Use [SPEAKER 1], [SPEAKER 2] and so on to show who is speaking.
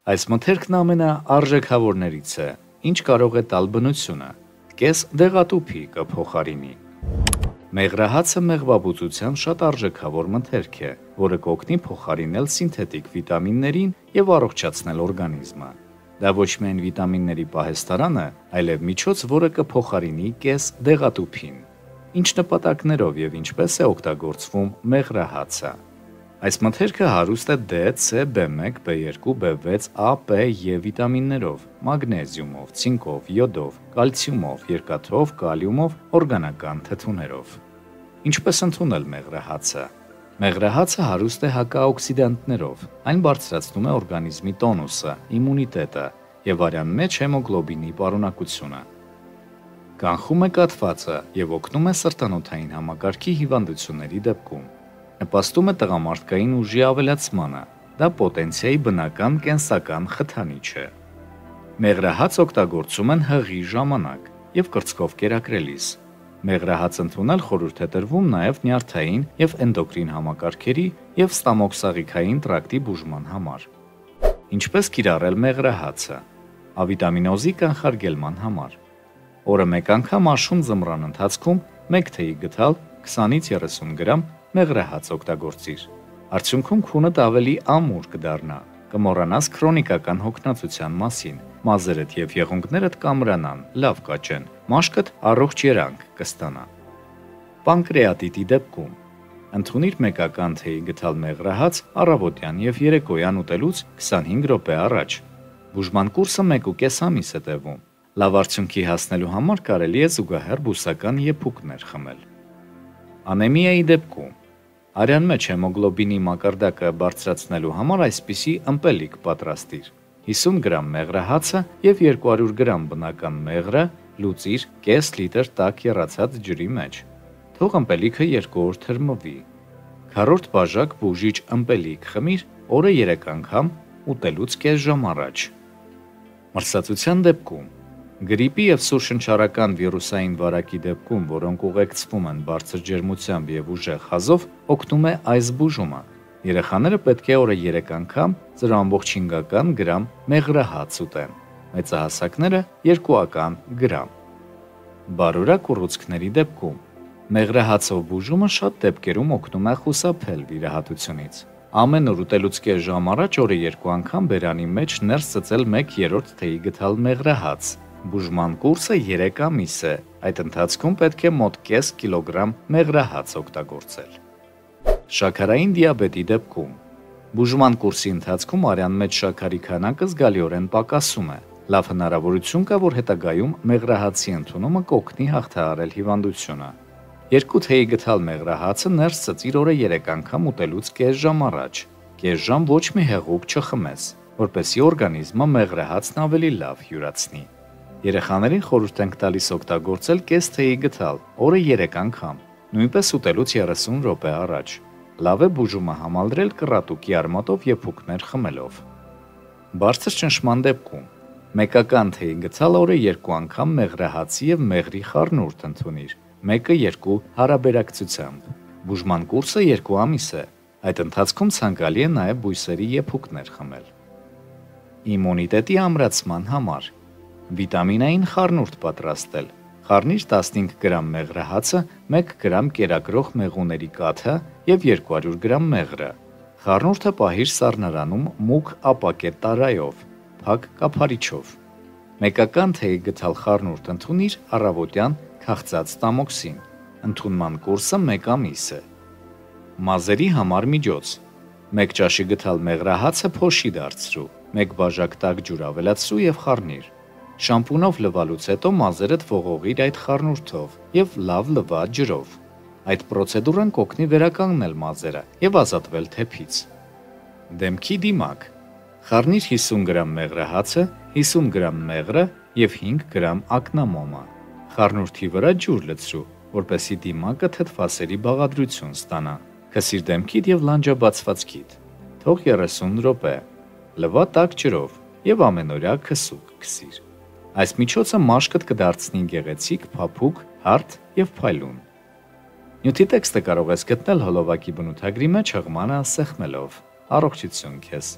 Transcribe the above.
[SPEAKER 1] Այս մթերքն ամենաարժեքավորներից է, ինչ կարող է տալ բնությունը, կես դեղատուփի կփոխարինի։ Մեղրահացը մեղվաբուծության շատ արժեքավոր մթերք է, որը կօգնի փոխարինել սինթետիկ վիտամիններին եւ առողջացնել օրգանիզմը։ Դա ոչ միայն վիտամինների պահեստարան է, այլև միջոց, որը կփոխարինի կես դեղատուփին։ Ինչ նպատակներով եւ ինչպես է օգտագործվում մեղրահացը։ Այս մթերքը հարուստ է D, C, B1, B2, B6, A, P եւ վիտամիններով, մագնեզիումով, ցինկով, յոդով, կալցիումով, երկաթով, կալիումով, օրգանական թթուներով։ Ինչպես ընդունել մեղրահացը։ Մեղրահացը հարուստ է հակաօքսիդանտներով, այն բարձրացնում է օրգանիզմի տոնուսը, իմունիտետը եւ արյան մեջ հեմոգլոբինի պարունակությունը։ Կանխում է կաթվածը եւ օգնում է սրտանոթային համակարգի հիվանդությունների դեպքում։ Նպաստում է տղամարդկային ուժի ավելացմանը, դա պոտենցիայի բնական կենսական խթանիչ է։ Մեղրահաց օգտագործում են հղի ժամանակ եւ կրծքով կերակրելիս։ Մեղրահաց ընդունել խորհուրդ է տրվում նաեւ նյարդային եւ էնդոկրին համակարգերի եւ ստամոքսաղիքային տրակտի բուժման համար։ Ինչպես կիրառել մեղրահացը։ Ավիտամինոզի կանխարգելման համար։ Օրը մեկ անգամ աշուն ձմռան ընթացքում 1 թեյի գդալ 20-ից 30 գրամ մեղրահաց օգտագործիր։ Արդյունքում քունդ ավելի ամուր կդառնա, կմոռանաս քրոնիկական հոգնածության մասին, մազերդ եւ եղունգներդ կամրանան, լավ կաճեն, մաշկդ առողջ երանգ կստանա։ Պանկրեատիտի դեպքում ընդունիր մեկական թեյի գդալ մեղրահաց առավոտյան եւ երեկոյան ուտելուց 25 րոպե առաջ։ Բուժման կուրսը 1.5 ամիս է տևում։ Լավ արդյունքի հասնելու համար կարելի է զուգահեռ բուսական եփուկներ խմել։ Անեմիայի դեպքում արյան մեջ հեմոգլոբինի մակարդակը բարձրացնելու համար այսպիսի ըմպելիք պատրաստիր։ 50 գրամ մեղրահացը եւ 200 գրամ բնական մեղրը լուծիր կես լիտր տաք եռացած ջրի մեջ։ Թող ըմպելիքը 2 օր թրմվի։ Քառորդ բաժակ բուժիչ ըմպելիք խմիր օրը 3 անգամ ուտելուց կես ժամ առաջ։ Մրսածության դեպքում գրիպի եւ սուրշնչառական վիրուսային վարակի դեպքում, որոնք ուղեկցվում են բարձր ջերմությամբ եւ ուժեղ հազով, օգնում է այս բուժումը։ Երեխաները պետք է օրը 3 անգամ 0.5 գրամ մեղրահաց ուտեն, մեծահասակները 2 գրամ։ Բարորակ ուռուցքների դեպքում մեղրահացով բուժումը շատ դեպքերում օգնում է խուսափել վիրահատությունից։ Ամեն օր ուտելուց կես ժամ առաջ օրը 2 անգամ բերանի մեջ ներս ծծել 1/3 թեյի գդալ մեղրահաց։ Բուժման կուրսը 3 ամիս է, այդ ընթացքում պետք է մոտ կես կիլոգրամ մեղրահաց օգտագործել։ Շաքարային դիաբետի դեպքում բուժման կուրսի ընթացքում արյան մեջ շաքարի քանակը զգալիորեն պակասում է։ Լավ հնարավորություն կա, որ հետագայում մեղրահացի ընդունումը կօգնի հաղթահարել հիվանդությունը։ 2 թեյի գդալ մեղրահացը ներս ծծիր օրը 3 անգամ ուտելուց կես ժամ առաջ։ Կես ժամ ոչ մի հեղուկ չխմես, որպեսզի օրգանիզմը մեղրահացն ավելի լավ յուրացնի։ Երեխաներին խորհուրդ ենք տալիս օգտագործել կես թեյի գդալ օրը 3 անգամ, նույնպես ուտելուց 30 րոպե առաջ։ Լավ է բուժումը համալրել կռատուկի արմատով եփուկներ խմելով։ Բարձր ճնշման դեպքում մեկական թեյի գդալ օրը 2 անգամ մեղրահացի եւ մեղրի խառնուրդ ընդունիր, 1-2 հարաբերակցությամբ։ Բուժման կուրսը 2 ամիս է, այդ ընթացքում ցանկալի է նաեւ բույսերի եփուկներ խմել։ Իմունիտետի ամրացման համար վիտամինային խառնուրդ պատրաստել։ Խառնիր 15 գրամ մեղրահացը, 1 գրամ կերակրող մեղուների կաթը եւ 200 գրամ մեղրը։ Խառնուրդը պահիր սառնարանում մուգ ապակե տարայով, փակ կափարիչով։ Մեկական թեյի գդալ խառնուրդ ընդունիր առավոտյան քաղցած տամոքսին։ Ընդունման կուրսը 1 ամիս է։ Մազերի համար միջոց 1 ճաշի գդալ մեղրահացը փոշի դարձրու, 1 բաժակ տաք ջուր ավելացրու եւ խառնիր։ Շամպունով լվալուց հետո մազերդ ողողիր այդ խառնուրդով եւ լավ լվա ջրով։ Այդ պրոցեդուրան կօգնի վերականգնել մազերը եւ ազատվել թեփից։ Դեմքի դիմակ խառնիր 50 գրամ մեղրահացը, 50 գրամ մեղրը եւ 5 գրամ ակնամոմը։ Խառնուրդի վրա ջուր լցրու, որպեսզի դիմակը թթվասերի բաղադրություն ստանա։ Քսիր դեմքիդ եւ լանջաբացվածքիդ։ Թող 30 րոպե։ Լվա տաք ջրով եւ ամենօրյա քսուկ քսիր։ Այս միջոցը մաշկդ կդարձնի գեղեցիկ, փափուկ, հարթ եւ փայլուն։ Նյութի տեքստը կարող ես գտնել հոլովակի բնութագրի մեջ հղմանը սեղմելով։ Առողջություն քեզ։